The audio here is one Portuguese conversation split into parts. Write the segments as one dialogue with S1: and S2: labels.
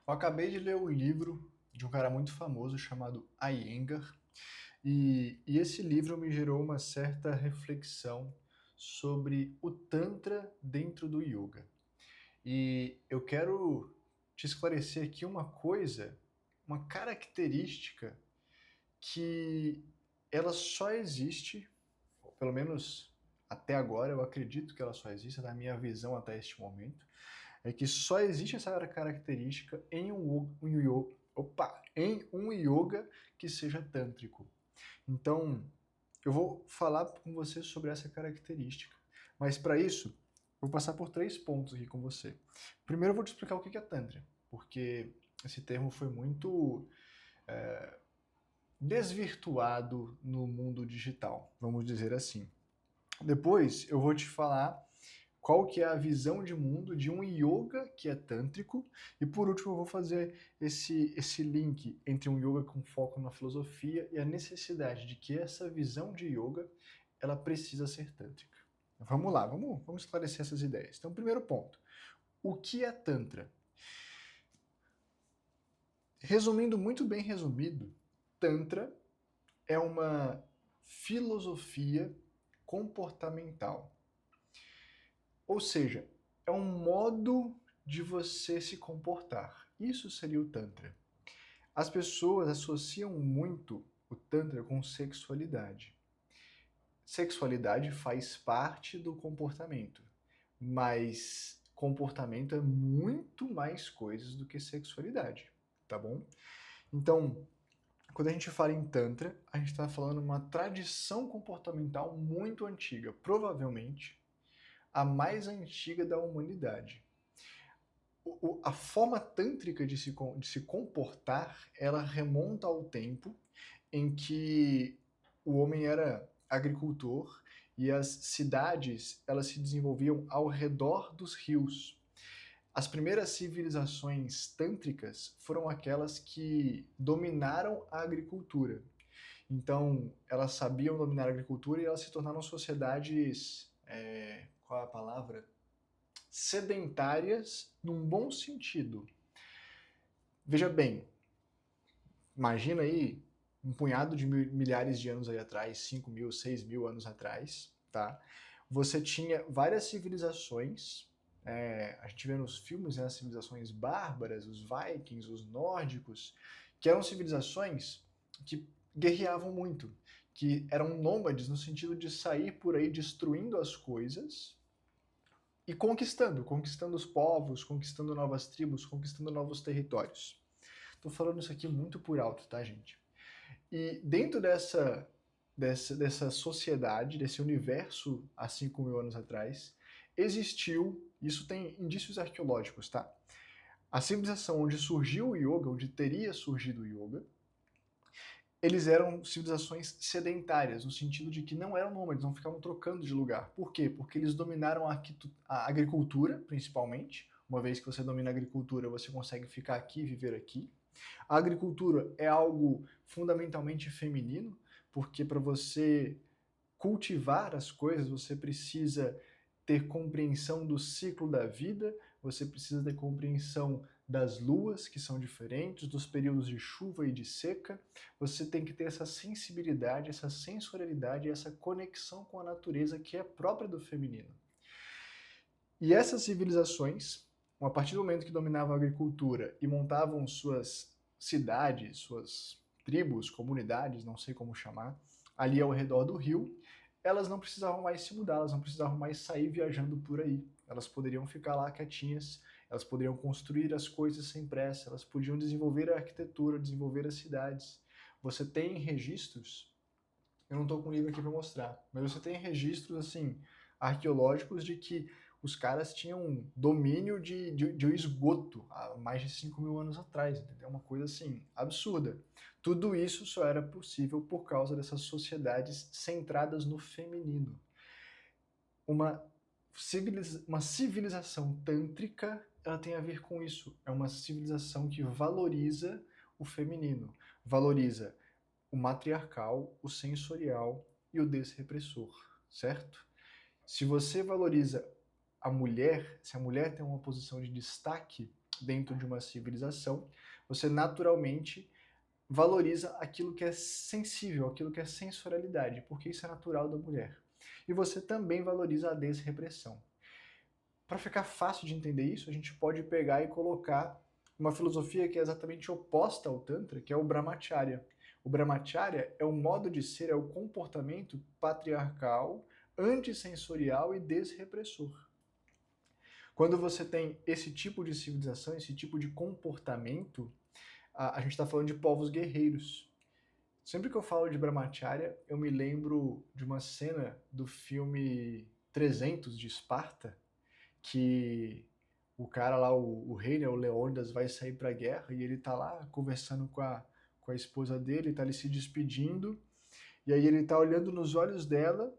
S1: Eu acabei de ler o livro de um cara muito famoso chamado Iyengar, e esse livro me gerou uma certa reflexão sobre o Tantra dentro do Yoga. E eu quero te esclarecer aqui uma coisa, uma característica que ela só existe, ou pelo menos até agora eu acredito que ela só existe, na minha visão até este momento, é que só existe essa característica em um yoga que seja tântrico. Então, eu vou falar com você sobre essa característica. Mas para isso, eu vou passar por três pontos aqui com você. Primeiro, eu vou te explicar o que é Tantra, porque esse termo foi muito desvirtuado no mundo digital, vamos dizer assim. Depois, eu vou te falar qual que é a visão de mundo de um yoga que é tântrico, e por último eu vou fazer esse link entre um yoga com foco na filosofia e a necessidade de que essa visão de yoga ela precisa ser tântrica. Vamos lá, vamos esclarecer essas ideias. Então, primeiro ponto, o que é Tantra? Resumindo, muito bem resumido, Tantra é uma filosofia comportamental. Ou seja, é um modo de você se comportar. Isso seria o Tantra. As pessoas associam muito o Tantra com sexualidade. Sexualidade faz parte do comportamento, mas comportamento é muito mais coisas do que sexualidade, tá bom? Então, quando a gente fala em Tantra, a gente está falando uma tradição comportamental muito antiga, provavelmente a mais antiga da humanidade. A forma tântrica de se comportar, ela remonta ao tempo em que o homem era agricultor e as cidades elas se desenvolviam ao redor dos rios. As primeiras civilizações tântricas foram aquelas que dominaram a agricultura. Então, elas sabiam dominar a agricultura e elas se tornaram sociedades, qual é a palavra? Sedentárias num bom sentido. Veja bem, imagina aí um punhado de milhares de anos aí atrás, 5 mil, 6 mil anos atrás, tá? Você tinha várias civilizações, a gente vê nos filmes, né, as civilizações bárbaras, os vikings, os nórdicos, que eram civilizações que guerreavam muito, que eram nômades no sentido de sair por aí destruindo as coisas e conquistando os povos, conquistando novas tribos, conquistando novos territórios. Tô falando isso aqui muito por alto, tá, gente? E dentro dessa sociedade, desse universo há 5 mil anos atrás, existiu, isso tem indícios arqueológicos, tá? A civilização onde surgiu o yoga, onde teria surgido o yoga, eles eram civilizações sedentárias, no sentido de que não eram nômades, não ficavam trocando de lugar. Por quê? Porque eles dominaram a agricultura, principalmente. Uma vez que você domina a agricultura, você consegue ficar aqui e viver aqui. A agricultura é algo fundamentalmente feminino, porque para você cultivar as coisas, você precisa ter compreensão do ciclo da vida, você precisa ter compreensão das luas, que são diferentes, dos períodos de chuva e de seca. Você tem que ter essa sensibilidade, essa sensorialidade, essa conexão com a natureza que é própria do feminino. E essas civilizações, a partir do momento que dominavam a agricultura e montavam suas cidades, suas tribos, comunidades, não sei como chamar, ali ao redor do rio, elas não precisavam mais se mudar, elas não precisavam mais sair viajando por aí. Elas poderiam ficar lá quietinhas, elas poderiam construir as coisas sem pressa, elas podiam desenvolver a arquitetura, desenvolver as cidades. Você tem registros, eu não estou com o livro aqui para mostrar, mas você tem registros assim arqueológicos de que os caras tinham domínio de esgoto há mais de 5 mil anos atrás, entendeu? Uma coisa assim absurda. Tudo isso só era possível por causa dessas sociedades centradas no feminino. Uma, uma civilização tântrica ela tem a ver com isso. É uma civilização que valoriza o feminino, valoriza o matriarcal, o sensorial e o desrepressor, certo? Se você valoriza a mulher, se a mulher tem uma posição de destaque, dentro de uma civilização, você naturalmente valoriza aquilo que é sensível, aquilo que é sensorialidade, porque isso é natural da mulher. E você também valoriza a desrepressão. Para ficar fácil de entender isso, a gente pode pegar e colocar uma filosofia que é exatamente oposta ao Tantra, que é o Brahmacharya. O Brahmacharya é o modo de ser, é o comportamento patriarcal, antissensorial e desrepressor. Quando você tem esse tipo de civilização, esse tipo de comportamento, a gente está falando de povos guerreiros. Sempre que eu falo de Brahmacharya, eu me lembro de uma cena do filme 300 de Esparta, que o cara lá, o rei, né, o Leônidas, vai sair para a guerra e ele tá lá conversando com a esposa dele, tá ali se despedindo, e aí ele tá olhando nos olhos dela,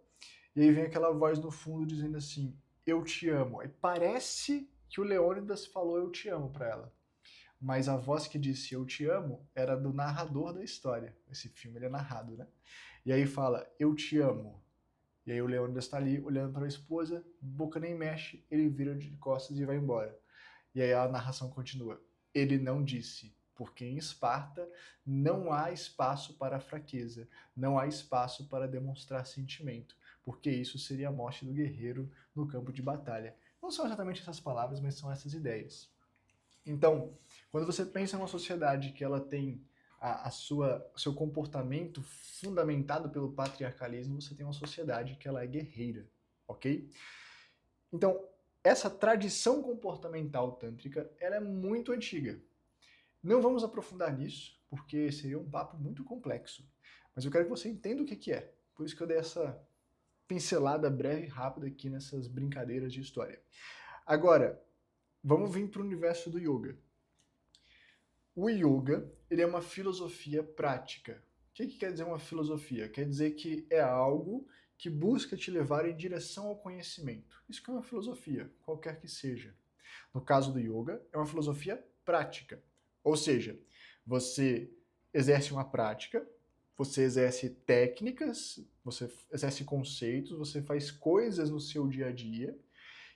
S1: e aí vem aquela voz no fundo dizendo assim, eu te amo. Aí parece que o Leônidas falou eu te amo para ela. Mas a voz que disse eu te amo era do narrador da história. Esse filme ele é narrado, né? E aí fala, eu te amo. E aí o Leônidas está ali olhando para a esposa, boca nem mexe, ele vira de costas e vai embora. E aí a narração continua. Ele não disse, porque em Esparta não há espaço para fraqueza, não há espaço para demonstrar sentimento, porque isso seria a morte do guerreiro no campo de batalha. Não são exatamente essas palavras, mas são essas ideias. Então, quando você pensa em uma sociedade que ela tem o seu comportamento fundamentado pelo patriarcalismo, você tem uma sociedade que ela é guerreira, ok? Então, essa tradição comportamental tântrica, ela é muito antiga. Não vamos aprofundar nisso, porque seria um papo muito complexo. Mas eu quero que você entenda o que é. Por isso que eu dei essa pincelada breve e rápida aqui nessas brincadeiras de história. Agora, vamos vir para o universo do yoga. O yoga, ele é uma filosofia prática. O que quer dizer uma filosofia? Quer dizer que é algo que busca te levar em direção ao conhecimento. Isso que é uma filosofia, qualquer que seja. No caso do yoga, é uma filosofia prática. Ou seja, você exerce uma prática, você exerce técnicas, você exerce conceitos, você faz coisas no seu dia a dia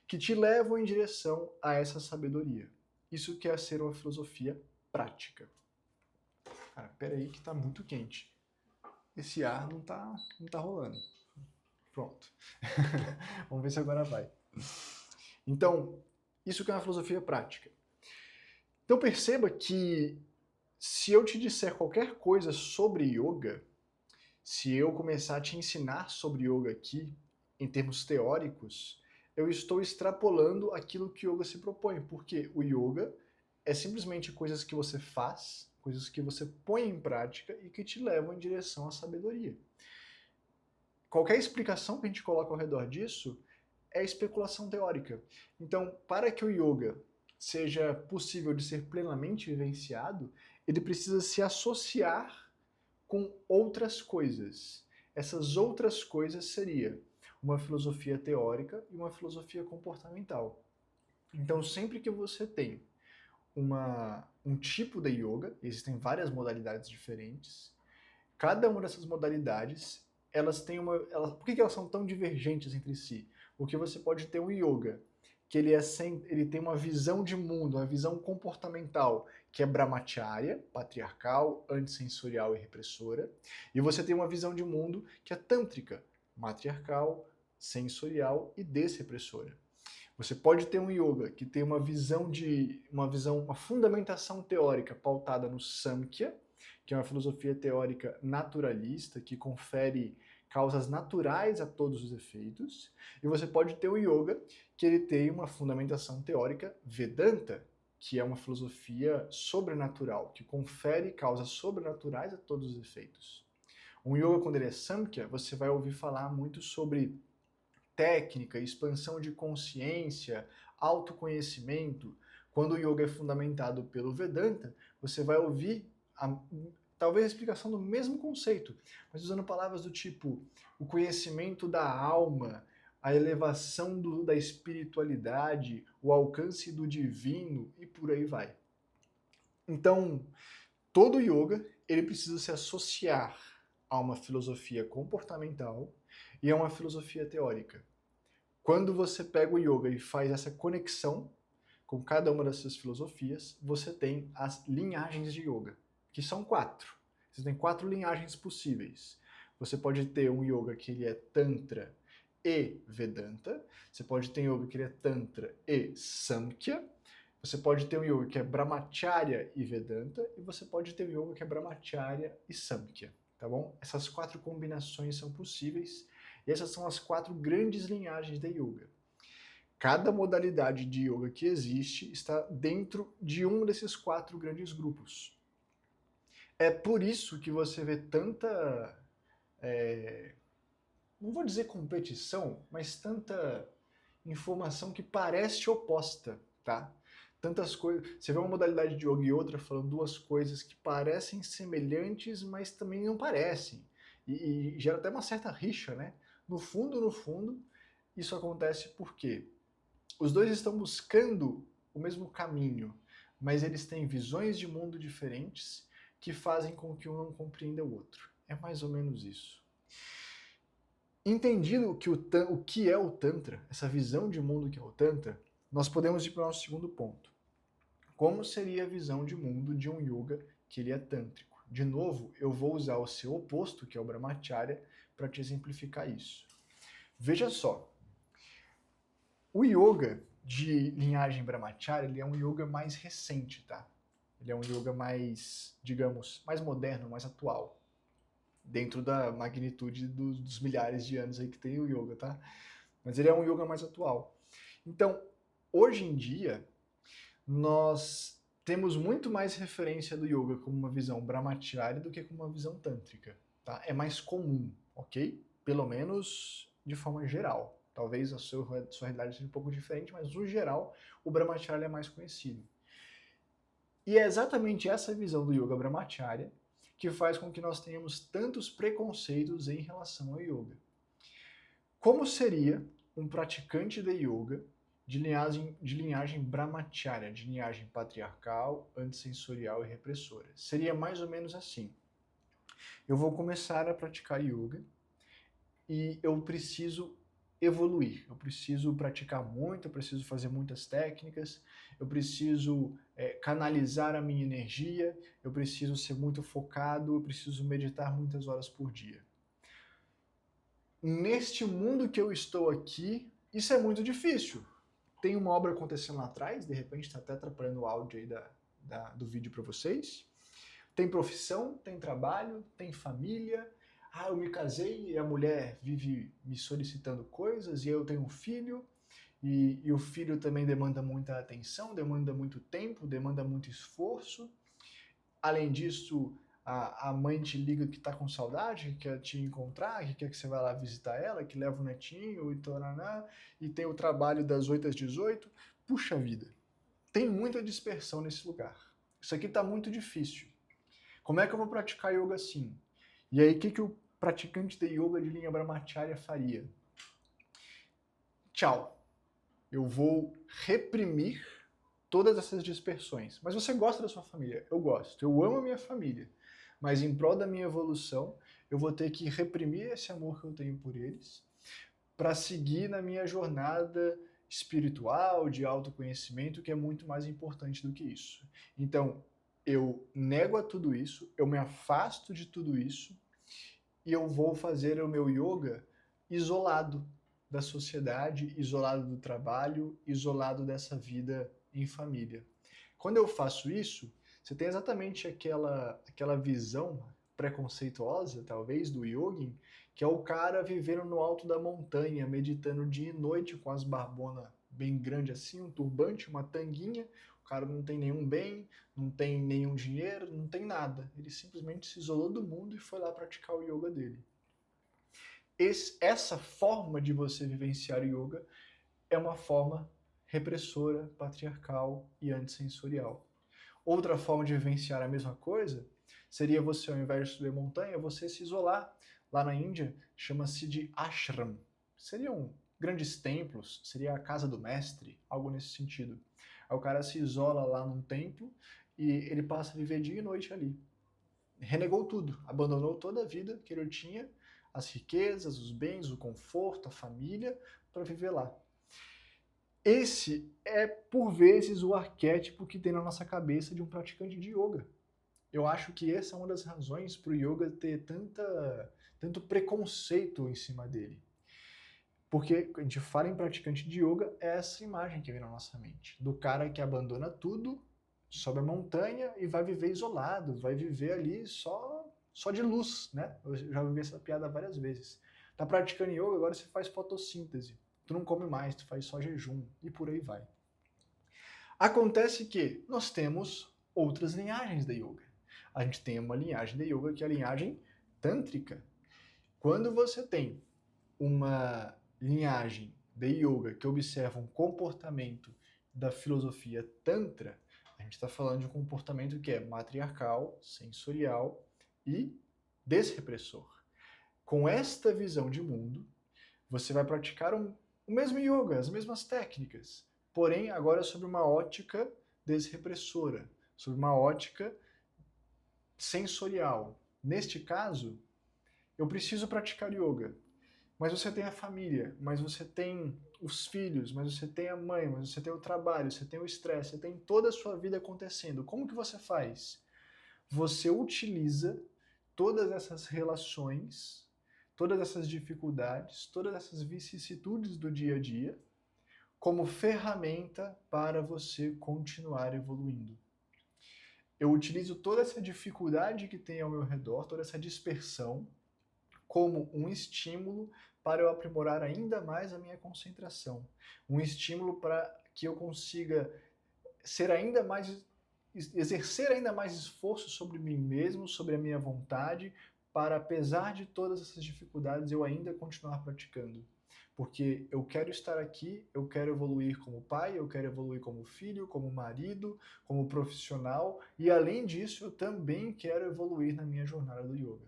S1: que te levam em direção a essa sabedoria. Isso que é ser uma filosofia prática. Cara, peraí que tá muito quente. Esse ar não tá rolando. Pronto. Vamos ver se agora vai. Então, isso que é uma filosofia prática. Então perceba que se eu te disser qualquer coisa sobre yoga, se eu começar a te ensinar sobre yoga aqui, em termos teóricos, eu estou extrapolando aquilo que yoga se propõe, porque o yoga é simplesmente coisas que você faz, coisas que você põe em prática e que te levam em direção à sabedoria. Qualquer explicação que a gente coloca ao redor disso é especulação teórica. Então, para que o yoga seja possível de ser plenamente vivenciado, ele precisa se associar com outras coisas. Essas outras coisas seria uma filosofia teórica e uma filosofia comportamental. Então, sempre que você tem um tipo de yoga, existem várias modalidades diferentes, cada uma dessas modalidades, elas têm por que elas são tão divergentes entre si? Porque você pode ter um yoga, que ele tem uma visão de mundo, uma visão comportamental, que é brahmacharya, patriarcal, antissensorial e repressora, e você tem uma visão de mundo que é tântrica, matriarcal, sensorial e desrepressora. Você pode ter um yoga que tem uma fundamentação teórica pautada no Samkhya, que é uma filosofia teórica naturalista que confere causas naturais a todos os efeitos, e você pode ter o yoga que ele tem uma fundamentação teórica Vedanta, que é uma filosofia sobrenatural, que confere causas sobrenaturais a todos os efeitos. Um yoga, quando ele é Samkhya, você vai ouvir falar muito sobre técnica, expansão de consciência, autoconhecimento. Quando o yoga é fundamentado pelo Vedanta, você vai ouvir talvez a explicação do mesmo conceito, mas usando palavras do tipo o conhecimento da alma, a elevação da espiritualidade, o alcance do divino e por aí vai. Então, todo yoga ele precisa se associar a uma filosofia comportamental e a uma filosofia teórica. Quando você pega o yoga e faz essa conexão, com cada uma dessas filosofias, você tem as linhagens de yoga, que são 4. Você tem 4 linhagens possíveis. Você pode ter um yoga que ele é Tantra e Vedanta, você pode ter um yoga que ele é Tantra e Samkhya, você pode ter um yoga que é Brahmacharya e Vedanta, e você pode ter um yoga que é Brahmacharya e Samkhya, tá bom? Essas 4 combinações são possíveis, e essas são as 4 grandes linhagens de yoga. Cada modalidade de yoga que existe está dentro de um desses 4 grandes grupos. É por isso que você vê tanta, não vou dizer competição, mas tanta informação que parece oposta, tá? Tantas coisas. Você vê uma modalidade de yoga e outra falando 2 coisas que parecem semelhantes, mas também não parecem. E gera até uma certa rixa, né? No fundo, isso acontece porque os dois estão buscando o mesmo caminho, mas eles têm visões de mundo diferentes que fazem com que um não compreenda o outro. É mais ou menos isso. Entendido o que é o Tantra, essa visão de mundo que é o Tantra, nós podemos ir para o nosso segundo ponto. Como seria a visão de mundo de um yoga que ele é tântrico? De novo, eu vou usar o seu oposto, que é o Brahmacharya, para te exemplificar isso. Veja só, o yoga de linhagem Brahmacharya, ele é um yoga mais recente, tá? Ele é um yoga mais, digamos, mais moderno, mais atual, dentro da magnitude dos milhares de anos aí que tem o yoga, tá? Mas ele é um yoga mais atual. Então, hoje em dia, nós temos muito mais referência do yoga como uma visão Brahmacharya do que como uma visão tântrica, tá? É mais comum, ok? Pelo menos de forma geral. Talvez a sua realidade seja um pouco diferente, mas no geral o Brahmacharya é mais conhecido. E é exatamente essa visão do Yoga Brahmacharya que faz com que nós tenhamos tantos preconceitos em relação ao yoga. Como seria um praticante de yoga de linhagem Brahmacharya, de linhagem patriarcal, antissensorial e repressora? Seria mais ou menos assim. Eu vou começar a praticar yoga e eu preciso evoluir, eu preciso praticar muito, eu preciso fazer muitas técnicas, eu preciso canalizar a minha energia, eu preciso ser muito focado, eu preciso meditar muitas horas por dia. Neste mundo que eu estou aqui, isso é muito difícil. Tem uma obra acontecendo lá atrás, de repente está até atrapalhando o áudio aí do vídeo para vocês. Tem profissão, tem trabalho, tem família. Eu me casei e a mulher vive me solicitando coisas, e eu tenho um filho, e o filho também demanda muita atenção, demanda muito tempo, demanda muito esforço. Além disso, a mãe te liga que está com saudade, que quer te encontrar, que quer que você vá lá visitar ela, que leva o netinho e toraná, e tem o trabalho das 8 às 18. Puxa vida, tem muita dispersão nesse lugar. Isso aqui está muito difícil. Como é que eu vou praticar yoga assim? E aí, o que o praticante de yoga de linha Brahmacharya faria? Tchau. Eu vou reprimir todas essas dispersões. Mas você gosta da sua família? Eu gosto. Eu amo a minha família. Mas em prol da minha evolução, eu vou ter que reprimir esse amor que eu tenho por eles para seguir na minha jornada espiritual, de autoconhecimento, que é muito mais importante do que isso. Então, eu nego a tudo isso, eu me afasto de tudo isso e eu vou fazer o meu yoga isolado da sociedade, isolado do trabalho, isolado dessa vida em família. Quando eu faço isso, você tem exatamente aquela visão preconceituosa, talvez, do yogin, que é o cara vivendo no alto da montanha, meditando dia e noite com as barbonas bem grandes assim, um turbante, uma tanguinha. O cara não tem nenhum bem, não tem nenhum dinheiro, não tem nada. Ele simplesmente se isolou do mundo e foi lá praticar o yoga dele. Essa forma de você vivenciar o yoga é uma forma repressora, patriarcal e antissensorial. Outra forma de vivenciar a mesma coisa seria você, ao invés de subir montanha, você se isolar. Lá na Índia, chama-se de ashram. Seriam grandes templos, seria a casa do mestre, algo nesse sentido. Aí o cara se isola lá num templo e ele passa a viver dia e noite ali. Renegou tudo, abandonou toda a vida que ele tinha, as riquezas, os bens, o conforto, a família, para viver lá. Esse é, por vezes, o arquétipo que tem na nossa cabeça de um praticante de yoga. Eu acho que essa é uma das razões para o yoga ter tanto preconceito em cima dele. Porque a gente fala em praticante de yoga, é essa imagem que vem na nossa mente. Do cara que abandona tudo, sobe a montanha e vai viver isolado, vai viver ali só de luz, né? Eu já ouvi essa piada várias vezes. Tá praticando yoga, agora você faz fotossíntese. Tu não come mais, tu faz só jejum e por aí vai. Acontece que nós temos outras linhagens da yoga. A gente tem uma linhagem da yoga que é a linhagem tântrica. Quando você tem uma linhagem de yoga que observa um comportamento da filosofia Tantra, a gente está falando de um comportamento que é matriarcal, sensorial e desrepressor. Com esta visão de mundo, você vai praticar o mesmo yoga, as mesmas técnicas, porém agora sob uma ótica desrepressora, sob uma ótica sensorial. Neste caso, eu preciso praticar yoga, mas você tem a família, mas você tem os filhos, mas você tem a mãe, mas você tem o trabalho, você tem o estresse, você tem toda a sua vida acontecendo. Como que você faz? Você utiliza todas essas relações, todas essas dificuldades, todas essas vicissitudes do dia a dia como ferramenta para você continuar evoluindo. Eu utilizo toda essa dificuldade que tem ao meu redor, toda essa dispersão, como um estímulo para eu aprimorar ainda mais a minha concentração. Um estímulo para que eu consiga ser ainda mais, exercer ainda mais esforço sobre mim mesmo, sobre a minha vontade, para, apesar de todas essas dificuldades, eu ainda continuar praticando. Porque eu quero estar aqui, eu quero evoluir como pai, eu quero evoluir como filho, como marido, como profissional, e além disso, eu também quero evoluir na minha jornada do yoga.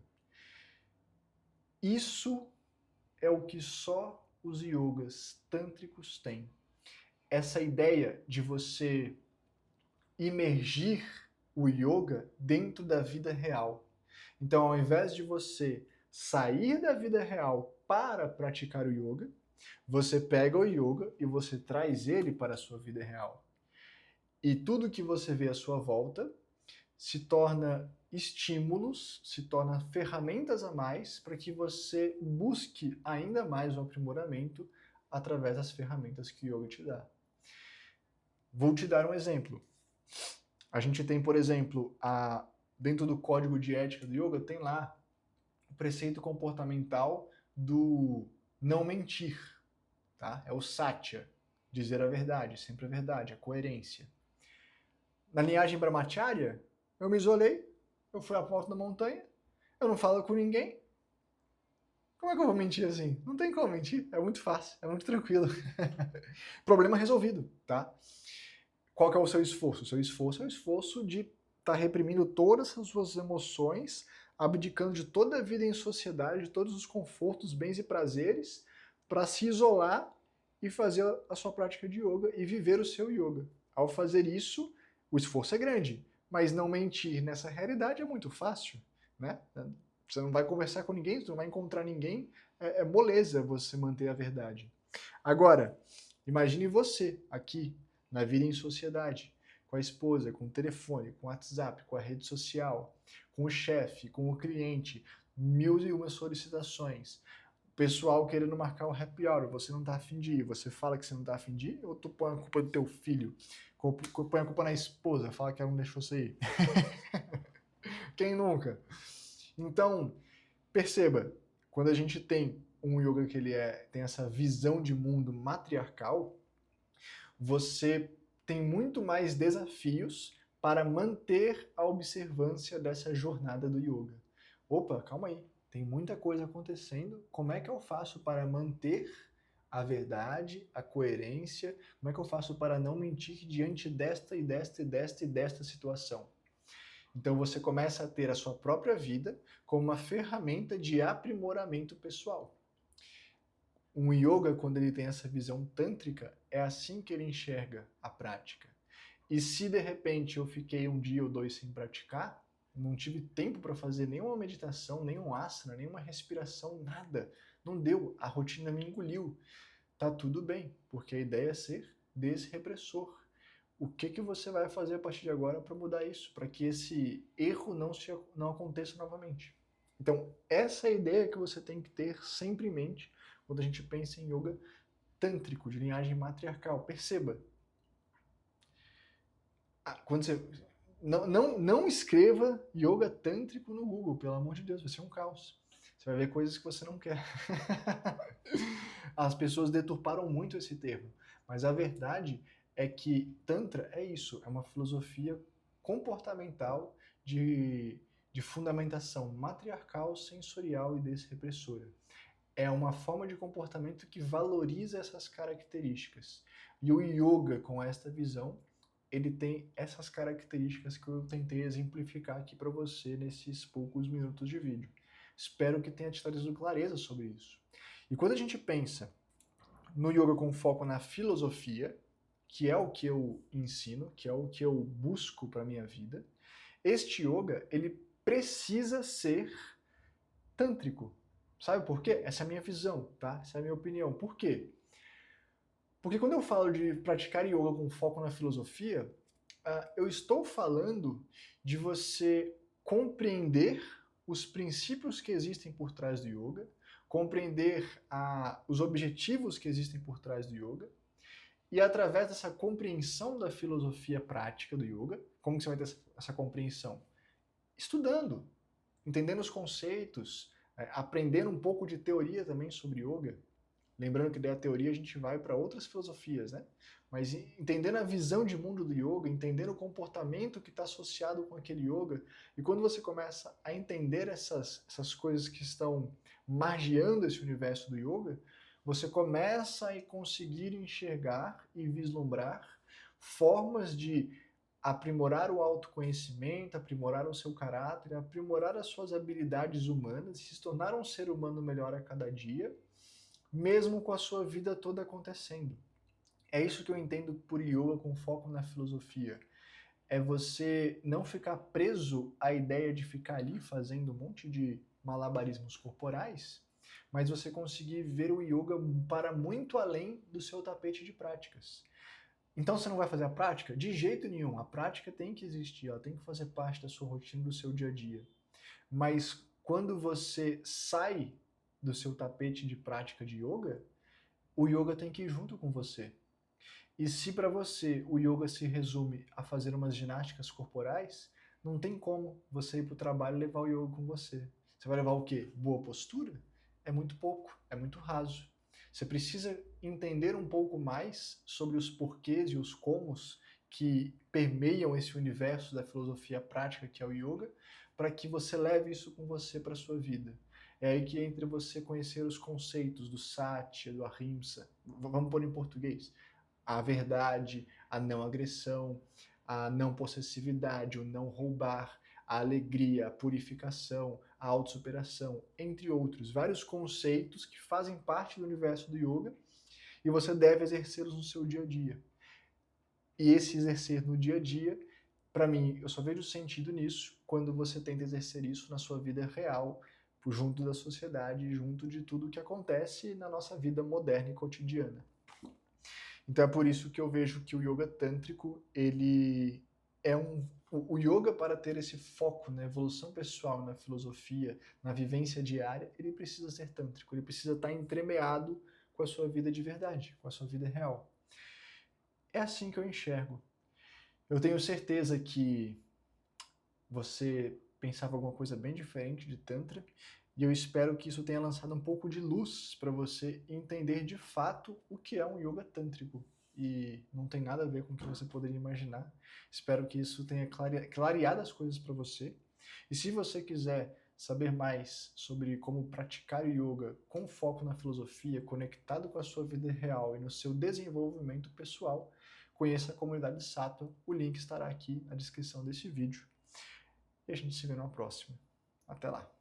S1: Isso é o que só os yogas tântricos têm. Essa ideia de você imergir o yoga dentro da vida real. Então, ao invés de você sair da vida real para praticar o yoga, você pega o yoga e você traz ele para a sua vida real. E tudo que você vê à sua volta se torna estímulos, se torna ferramentas a mais para que você busque ainda mais o aprimoramento através das ferramentas que o yoga te dá. Vou te dar um exemplo. A gente tem, por exemplo, dentro do código de ética do yoga, tem lá o preceito comportamental do não mentir. Tá? É o satya, dizer a verdade, sempre a verdade, a coerência. Na linhagem brahmacharya, eu me isolei, eu fui à porta da montanha, eu não falo com ninguém. Como é que eu vou mentir assim? Não tem como mentir, é muito fácil, é muito tranquilo. Problema resolvido, tá? Qual que é o seu esforço? O seu esforço é o esforço de estar reprimindo todas as suas emoções, abdicando de toda a vida em sociedade, de todos os confortos, bens e prazeres, para se isolar e fazer a sua prática de yoga e viver o seu yoga. Ao fazer isso, o esforço é grande, mas não mentir nessa realidade é muito fácil, né? Você não vai conversar com ninguém, você não vai encontrar ninguém, é moleza você manter a verdade. Agora, imagine você aqui, na vida em sociedade, com a esposa, com o telefone, com o WhatsApp, com a rede social, com o chefe, com o cliente, 1001 solicitações, pessoal querendo marcar o happy hour, você não tá afim de ir, você fala que você não tá afim de ir, ou tu põe a culpa do teu filho, põe a culpa na esposa, fala que ela não deixou você ir. Quem nunca? Então, perceba, quando a gente tem um yoga que ele tem essa visão de mundo matriarcal, você tem muito mais desafios para manter a observância dessa jornada do yoga. Opa, calma aí, tem muita coisa acontecendo, como é que eu faço para manter a verdade, a coerência, como é que eu faço para não mentir diante desta e desta e desta e desta situação? Então você começa a ter a sua própria vida como uma ferramenta de aprimoramento pessoal. Um yoga, quando ele tem essa visão tântrica, é assim que ele enxerga a prática. E se de repente eu fiquei um dia ou dois sem praticar, não tive tempo para fazer nenhuma meditação, nenhum asana, nenhuma respiração, nada, não deu, a rotina me engoliu. Tá tudo bem, porque a ideia é ser desse repressor. O que você vai fazer a partir de agora para mudar isso, para que esse erro não aconteça novamente? Então, essa é a ideia que você tem que ter sempre em mente quando a gente pensa em yoga tântrico, de linhagem matriarcal. Perceba, quando você não escreva yoga tântrico no Google, pelo amor de Deus, vai ser um caos. Você vai ver coisas que você não quer. As pessoas deturparam muito esse termo, mas a verdade é que Tantra é isso, é uma filosofia comportamental de fundamentação matriarcal, sensorial e desrepressora. É uma forma de comportamento que valoriza essas características. E o yoga, com esta visão, ele tem essas características que eu tentei exemplificar aqui para você nesses poucos minutos de vídeo. Espero que tenha te trazido clareza sobre isso. E quando a gente pensa no yoga com foco na filosofia, que é o que eu ensino, que é o que eu busco para a minha vida, este yoga, ele precisa ser tântrico. Sabe por quê? Essa é a minha visão, tá? Essa é a minha opinião. Por quê? Porque quando eu falo de praticar yoga com foco na filosofia, eu estou falando de você compreender os princípios que existem por trás do yoga, compreender os objetivos que existem por trás do yoga, e através dessa compreensão da filosofia prática do yoga, como que você vai ter essa compreensão? Estudando, entendendo os conceitos, aprendendo um pouco de teoria também sobre yoga. Lembrando que da teoria a gente vai para outras filosofias, né? Mas entendendo a visão de mundo do yoga, entendendo o comportamento que está associado com aquele yoga, e quando você começa a entender essas coisas que estão margeando esse universo do yoga, você começa a conseguir enxergar e vislumbrar formas de aprimorar o autoconhecimento, aprimorar o seu caráter, aprimorar as suas habilidades humanas, se tornar um ser humano melhor a cada dia, mesmo com a sua vida toda acontecendo. É isso que eu entendo por yoga com foco na filosofia. É você não ficar preso à ideia de ficar ali fazendo um monte de malabarismos corporais, mas você conseguir ver o yoga para muito além do seu tapete de práticas. Então você não vai fazer a prática? De jeito nenhum. A prática tem que existir, ela tem que fazer parte da sua rotina, do seu dia a dia. Mas quando você sai do seu tapete de prática de yoga, o yoga tem que ir junto com você. E se para você o yoga se resume a fazer umas ginásticas corporais, não tem como você ir para o trabalho e levar o yoga com você. Você vai levar o quê? Boa postura? É muito pouco, é muito raso. Você precisa entender um pouco mais sobre os porquês e os comos que permeiam esse universo da filosofia prática que é o yoga, para que você leve isso com você para a sua vida. É aí que entra você conhecer os conceitos do Satya, do Ahimsa, vamos pôr em português, a verdade, a não agressão, a não possessividade, o não roubar, a alegria, a purificação, a autossuperação, entre outros, vários conceitos que fazem parte do universo do yoga e você deve exercê-los no seu dia a dia. E esse exercer no dia a dia, para mim, eu só vejo sentido nisso quando você tenta exercer isso na sua vida real, junto da sociedade, junto de tudo que acontece na nossa vida moderna e cotidiana. Então é por isso que eu vejo que o yoga tântrico, ele é o yoga, para ter esse foco na evolução pessoal, na filosofia, na vivência diária, ele precisa ser tântrico, ele precisa estar entremeado com a sua vida de verdade, com a sua vida real. É assim que eu enxergo. Eu tenho certeza que você pensava alguma coisa bem diferente de Tantra, e eu espero que isso tenha lançado um pouco de luz para você entender de fato o que é um yoga tântrico. E não tem nada a ver com o que você poderia imaginar. Espero que isso tenha clareado as coisas para você. E se você quiser saber mais sobre como praticar yoga com foco na filosofia, conectado com a sua vida real e no seu desenvolvimento pessoal, conheça a comunidade Sattva. O link estará aqui na descrição desse vídeo. E a gente se vê numa próxima. Até lá!